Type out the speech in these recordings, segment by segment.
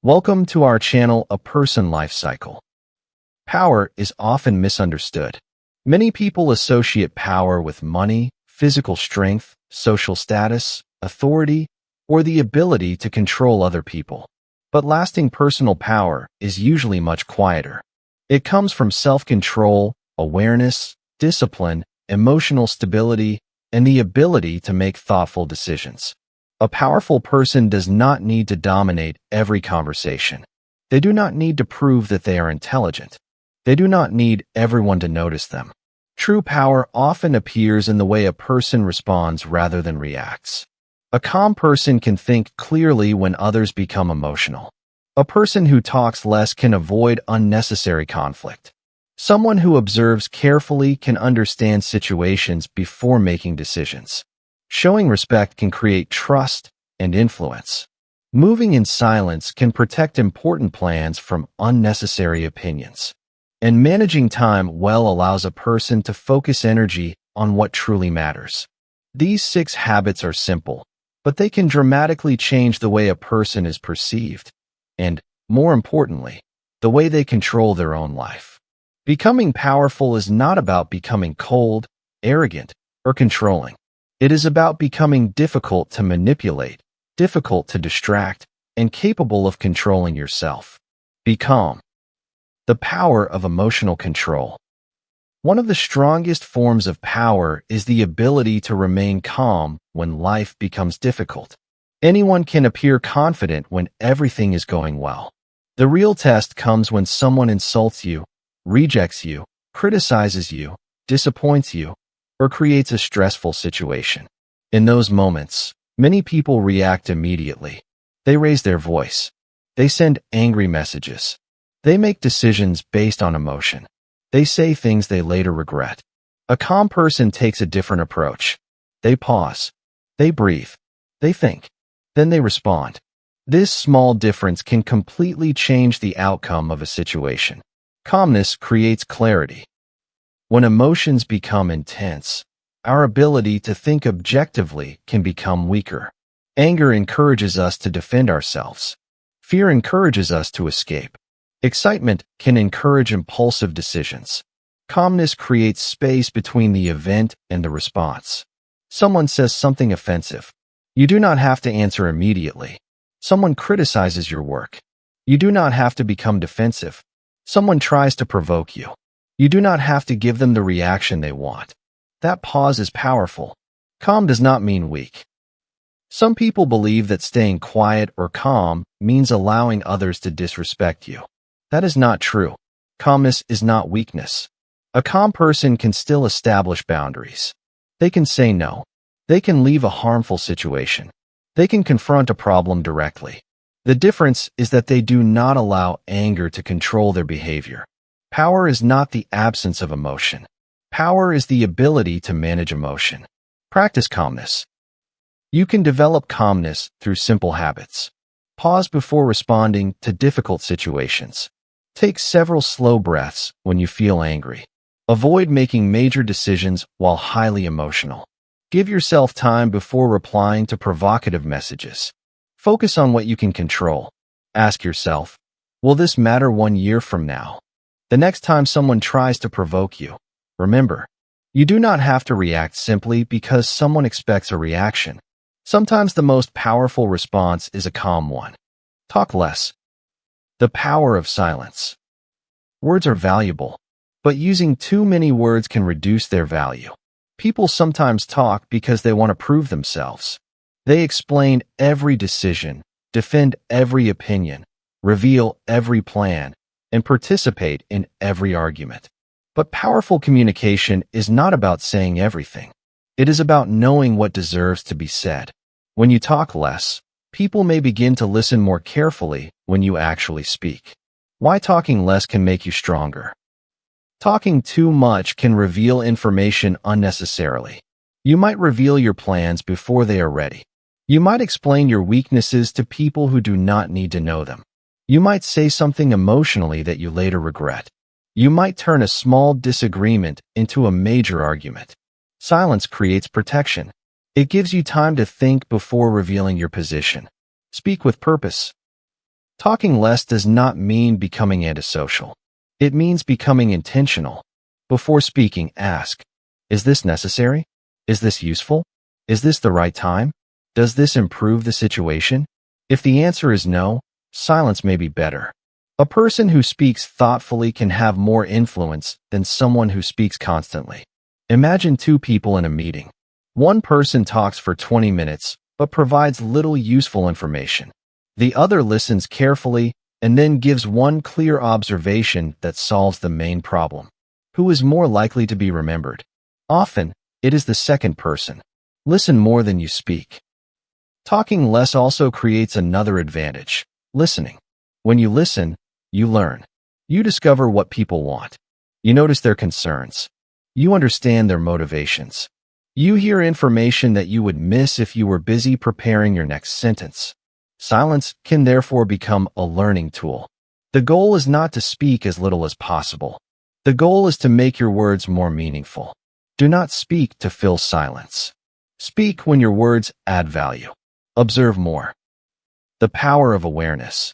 Welcome to our channel, A Person Life Cycle. Power is often misunderstood. Many people associate power with money, physical strength, social status, authority, or the ability to control other people. But lasting personal power is usually much quieter. It comes from self-control, awareness, discipline, emotional stability, and the ability to make thoughtful decisions. A powerful person does not need to dominate every conversation. They do not need to prove that they are intelligent. They do not need everyone to notice them. True power often appears in the way a person responds rather than reacts. A calm person can think clearly when others become emotional. A person who talks less can avoid unnecessary conflict. Someone who observes carefully can understand situations before making decisions. Showing respect can create trust and influence. Moving in silence can protect important plans from unnecessary opinions. And managing time well allows a person to focus energy on what truly matters. These 6 habits are simple, but they can dramatically change the way a person is perceived, and, more importantly, the way they control their own life. Becoming powerful is not about becoming cold, arrogant, or controlling. It is about becoming difficult to manipulate, difficult to distract, and capable of controlling yourself. Be calm. The power of emotional control. One of the strongest forms of power is the ability to remain calm when life becomes difficult. Anyone can appear confident when everything is going well. The real test comes when someone insults you, rejects you, criticizes you, disappoints you, or creates a stressful situation. In those moments, many people react immediately. They raise their voice. They send angry messages. They make decisions based on emotion. They say things they later regret. A calm person takes a different approach. They pause. They breathe. They think. Then they respond. This small difference can completely change the outcome of a situation. Calmness creates clarity. When emotions become intense, our ability to think objectively can become weaker. Anger encourages us to defend ourselves. Fear encourages us to escape. Excitement can encourage impulsive decisions. Calmness creates space between the event and the response. Someone says something offensive. You do not have to answer immediately. Someone criticizes your work. You do not have to become defensive. Someone tries to provoke you. You do not have to give them the reaction they want. That pause is powerful. Calm does not mean weak. Some people believe that staying quiet or calm means allowing others to disrespect you. That is not true. Calmness is not weakness. A calm person can still establish boundaries. They can say no. They can leave a harmful situation. They can confront a problem directly. The difference is that they do not allow anger to control their behavior. Power is not the absence of emotion. Power is the ability to manage emotion. Practice calmness. You can develop calmness through simple habits. Pause before responding to difficult situations. Take several slow breaths when you feel angry. Avoid making major decisions while highly emotional. Give yourself time before replying to provocative messages. Focus on what you can control. Ask yourself, will this matter 1 year from now? The next time someone tries to provoke you, remember, you do not have to react simply because someone expects a reaction. Sometimes the most powerful response is a calm one. Talk less. The power of silence. Words are valuable, but using too many words can reduce their value. People sometimes talk because they want to prove themselves. They explain every decision, defend every opinion, reveal every plan, and participate in every argument. But powerful communication is not about saying everything. It is about knowing what deserves to be said. When you talk less, people may begin to listen more carefully when you actually speak. Why talking less can make you stronger? Talking too much can reveal information unnecessarily. You might reveal your plans before they are ready. You might explain your weaknesses to people who do not need to know them. You might say something emotionally that you later regret. You might turn a small disagreement into a major argument. Silence creates protection. It gives you time to think before revealing your position. Speak with purpose. Talking less does not mean becoming antisocial. It means becoming intentional. Before speaking, ask, is this necessary? Is this useful? Is this the right time? Does this improve the situation? If the answer is no, silence may be better. A person who speaks thoughtfully can have more influence than someone who speaks constantly. Imagine two people in a meeting. One person talks for 20 minutes, but provides little useful information. The other listens carefully and then gives one clear observation that solves the main problem. Who is more likely to be remembered? Often, it is the second person. Listen more than you speak. Talking less also creates another advantage: listening. When you listen, you learn. You discover what people want. You notice their concerns. You understand their motivations. You hear information that you would miss if you were busy preparing your next sentence. Silence can therefore become a learning tool. The goal is not to speak as little as possible. The goal is to make your words more meaningful. Do not speak to fill silence. Speak when your words add value. Observe more. The power of awareness.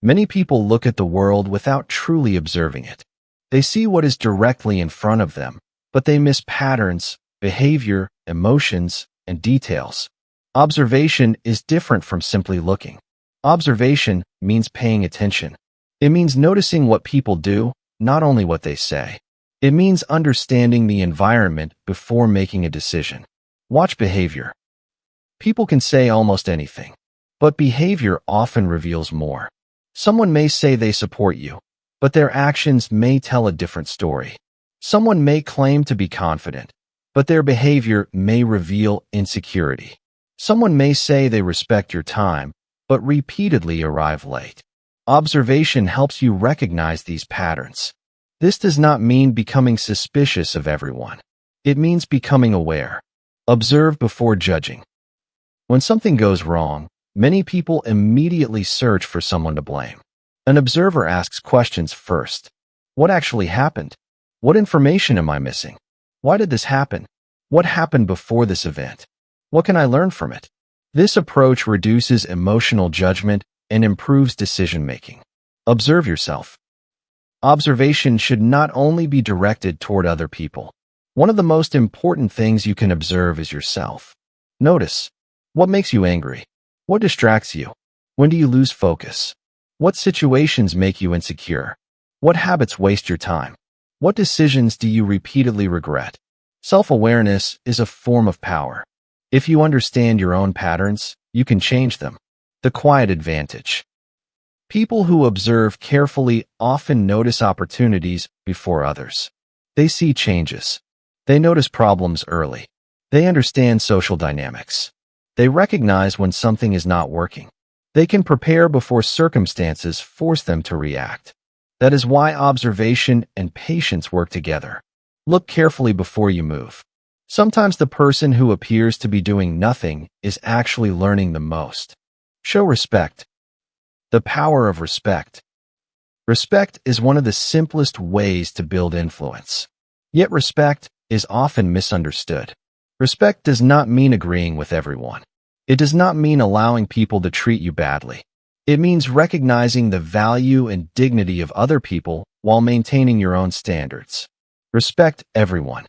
Many people look at the world without truly observing it. They see what is directly in front of them, but they miss patterns, behavior, emotions, and details. Observation is different from simply looking. Observation means paying attention. It means noticing what people do, not only what they say. It means understanding the environment before making a decision. Watch behavior. People can say almost anything, but behavior often reveals more. Someone may say they support you, but their actions may tell a different story. Someone may claim to be confident, but their behavior may reveal insecurity. Someone may say they respect your time, but repeatedly arrive late. Observation helps you recognize these patterns. This does not mean becoming suspicious of everyone. It means becoming aware. Observe before judging. When something goes wrong, many people immediately search for someone to blame. An observer asks questions first. What actually happened? What information am I missing? Why did this happen? What happened before this event? What can I learn from it? This approach reduces emotional judgment and improves decision-making. Observe yourself. Observation should not only be directed toward other people. One of the most important things you can observe is yourself. Notice, what makes you angry? What distracts you? When do you lose focus? What situations make you insecure? What habits waste your time? What decisions do you repeatedly regret? Self-awareness is a form of power. If you understand your own patterns, you can change them. The quiet advantage. People who observe carefully often notice opportunities before others. They see changes. They notice problems early. They understand social dynamics. They recognize when something is not working. They can prepare before circumstances force them to react. That is why observation and patience work together. Look carefully before you move. Sometimes the person who appears to be doing nothing is actually learning the most. Show respect. The power of respect. Respect is one of the simplest ways to build influence. Yet respect is often misunderstood. Respect does not mean agreeing with everyone. It does not mean allowing people to treat you badly. It means recognizing the value and dignity of other people while maintaining your own standards. Respect everyone.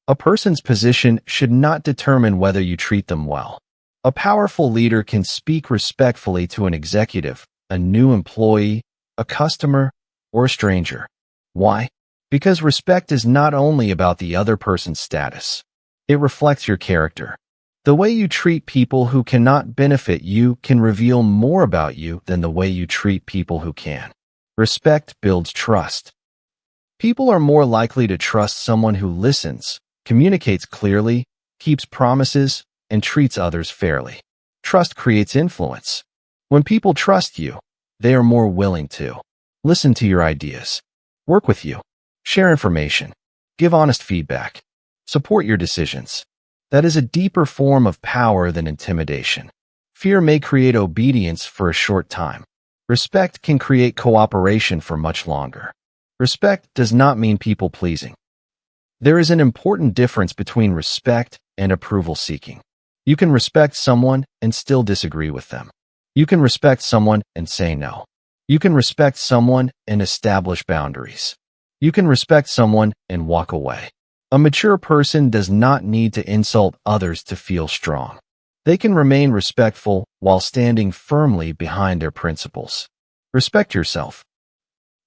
A person's position should not determine whether you treat them well. A powerful leader can speak respectfully to an executive, a new employee, a customer, or a stranger. Why? Because respect is not only about the other person's status. It reflects your character. The way you treat people who cannot benefit you can reveal more about you than the way you treat people who can. Respect builds trust. People are more likely to trust someone who listens, communicates clearly, keeps promises, and treats others fairly. Trust creates influence. When people trust you, they are more willing to listen to your ideas, work with you, share information, give honest feedback, support your decisions. That is a deeper form of power than intimidation. Fear may create obedience for a short time. Respect can create cooperation for much longer. Respect does not mean people-pleasing. There is an important difference between respect and approval-seeking. You can respect someone and still disagree with them. You can respect someone and say no. You can respect someone and establish boundaries. You can respect someone and walk away. A mature person does not need to insult others to feel strong. They can remain respectful while standing firmly behind their principles. Respect yourself.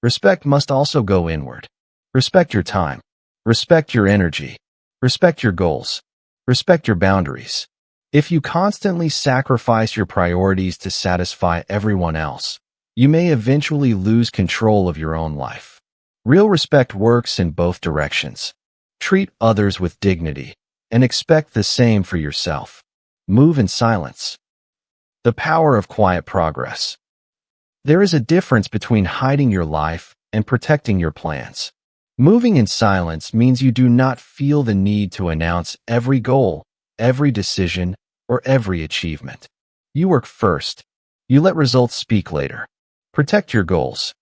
Respect must also go inward. Respect your time. Respect your energy. Respect your goals. Respect your boundaries. If you constantly sacrifice your priorities to satisfy everyone else, you may eventually lose control of your own life. Real respect works in both directions. Treat others with dignity and expect the same for yourself. Move in silence. The power of quiet progress. There is a difference between hiding your life and protecting your plans. Moving in silence means you do not feel the need to announce every goal, every decision, or every achievement. You work first. You let results speak later. Protect your goals.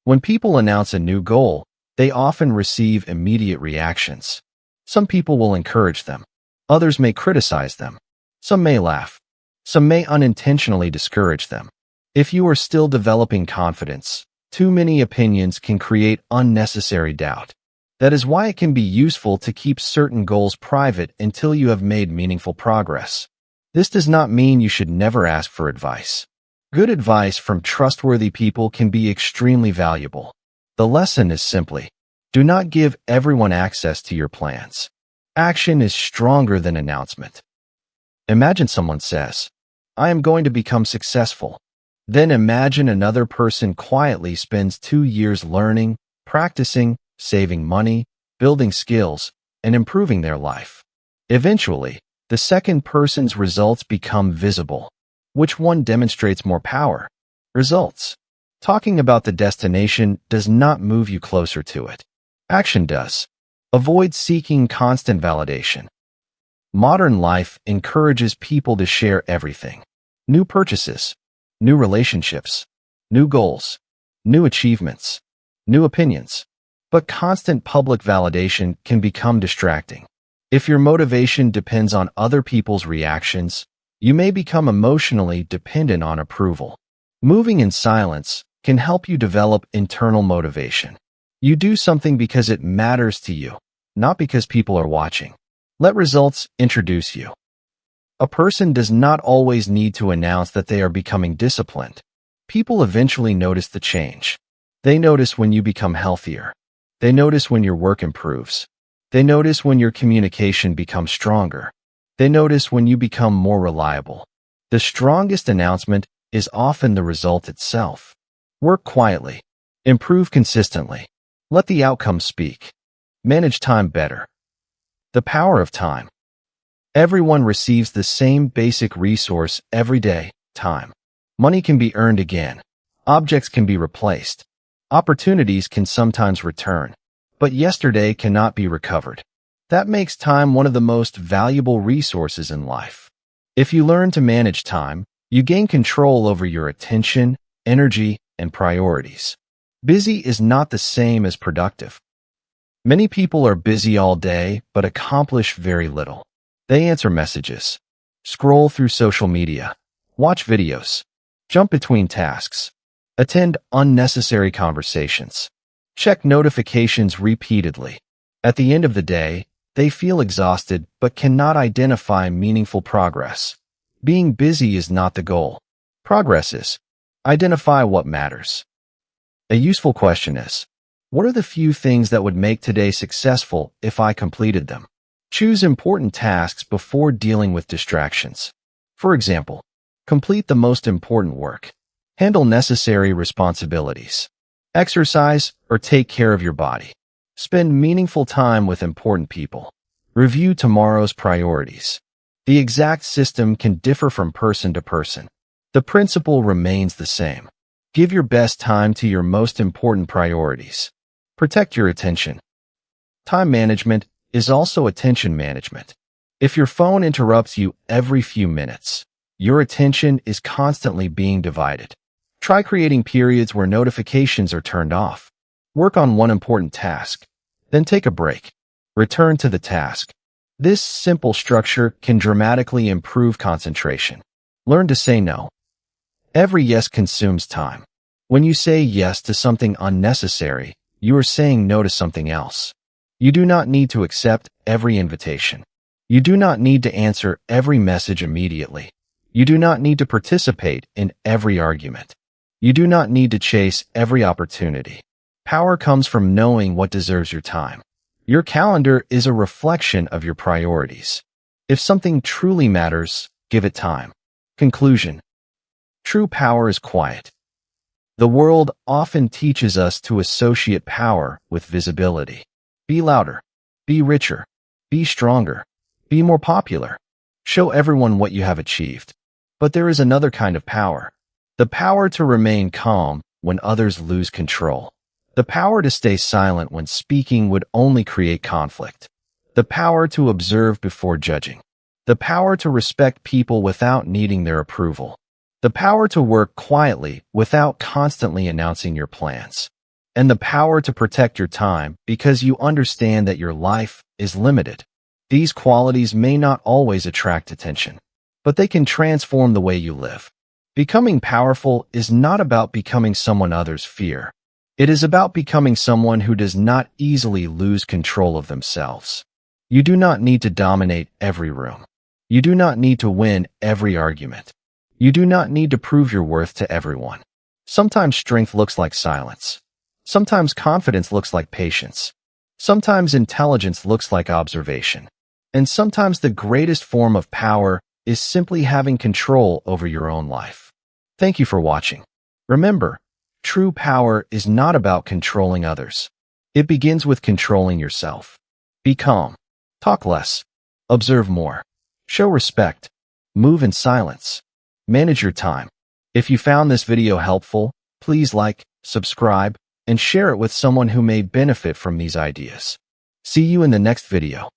When people announce a new goal, they often receive immediate reactions. Some people will encourage them. Others may criticize them. Some may laugh. Some may unintentionally discourage them. If you are still developing confidence, too many opinions can create unnecessary doubt. That is why it can be useful to keep certain goals private until you have made meaningful progress. This does not mean you should never ask for advice. Good advice from trustworthy people can be extremely valuable. The lesson is simply, do not give everyone access to your plans. Action is stronger than announcement. Imagine someone says, I am going to become successful. Then imagine another person quietly spends 2 years learning, practicing, saving money, building skills, and improving their life. Eventually, the second person's results become visible. Which one demonstrates more power? Results. Talking about the destination does not move you closer to it. Action does. Avoid seeking constant validation. Modern life encourages people to share everything. New purchases, new relationships, new goals, new achievements, new opinions. But constant public validation can become distracting. If your motivation depends on other people's reactions, you may become emotionally dependent on approval. Moving in silence can help you develop internal motivation. You do something because it matters to you, not because people are watching. Let results introduce you. A person does not always need to announce that they are becoming disciplined. People eventually notice the change. They notice when you become healthier. They notice when your work improves. They notice when your communication becomes stronger. They notice when you become more reliable. The strongest announcement is often the result itself. Work quietly. Improve consistently. Let the outcome speak. Manage time better. The power of time. Everyone receives the same basic resource every day, time. Money can be earned again. Objects can be replaced. Opportunities can sometimes return. But yesterday cannot be recovered. That makes time one of the most valuable resources in life. If you learn to manage time, you gain control over your attention, energy, and priorities. Busy is not the same as productive. Many people are busy all day but accomplish very little. They answer messages, scroll through social media, watch videos, jump between tasks, attend unnecessary conversations, check notifications repeatedly. At the end of the day, they feel exhausted but cannot identify meaningful progress. Being busy is not the goal. Progress is. Identify what matters. A useful question is, what are the few things that would make today successful if I completed them? Choose important tasks before dealing with distractions. For example, complete the most important work. Handle necessary responsibilities. Exercise or take care of your body. Spend meaningful time with important people. Review tomorrow's priorities. The exact system can differ from person to person. The principle remains the same. Give your best time to your most important priorities. Protect your attention. Time management is also attention management. If your phone interrupts you every few minutes, your attention is constantly being divided. Try creating periods where notifications are turned off. Work on one important task, then take a break. Return to the task. This simple structure can dramatically improve concentration. Learn to say no. Every yes consumes time. When you say yes to something unnecessary, you are saying no to something else. You do not need to accept every invitation. You do not need to answer every message immediately. You do not need to participate in every argument. You do not need to chase every opportunity. Power comes from knowing what deserves your time. Your calendar is a reflection of your priorities. If something truly matters, give it time. Conclusion. True power is quiet. The world often teaches us to associate power with visibility. Be louder. Be richer. Be stronger. Be more popular. Show everyone what you have achieved. But there is another kind of power. The power to remain calm when others lose control. The power to stay silent when speaking would only create conflict. The power to observe before judging. The power to respect people without needing their approval. The power to work quietly without constantly announcing your plans. And the power to protect your time because you understand that your life is limited. These qualities may not always attract attention, but they can transform the way you live. Becoming powerful is not about becoming someone others fear. It is about becoming someone who does not easily lose control of themselves. You do not need to dominate every room. You do not need to win every argument. You do not need to prove your worth to everyone. Sometimes strength looks like silence. Sometimes confidence looks like patience. Sometimes intelligence looks like observation. And sometimes the greatest form of power is simply having control over your own life. Thank you for watching. Remember, true power is not about controlling others. It begins with controlling yourself. Be calm. Talk less. Observe more. Show respect. Move in silence. Manage your time. If you found this video helpful, please like, subscribe, and share it with someone who may benefit from these ideas. See you in the next video.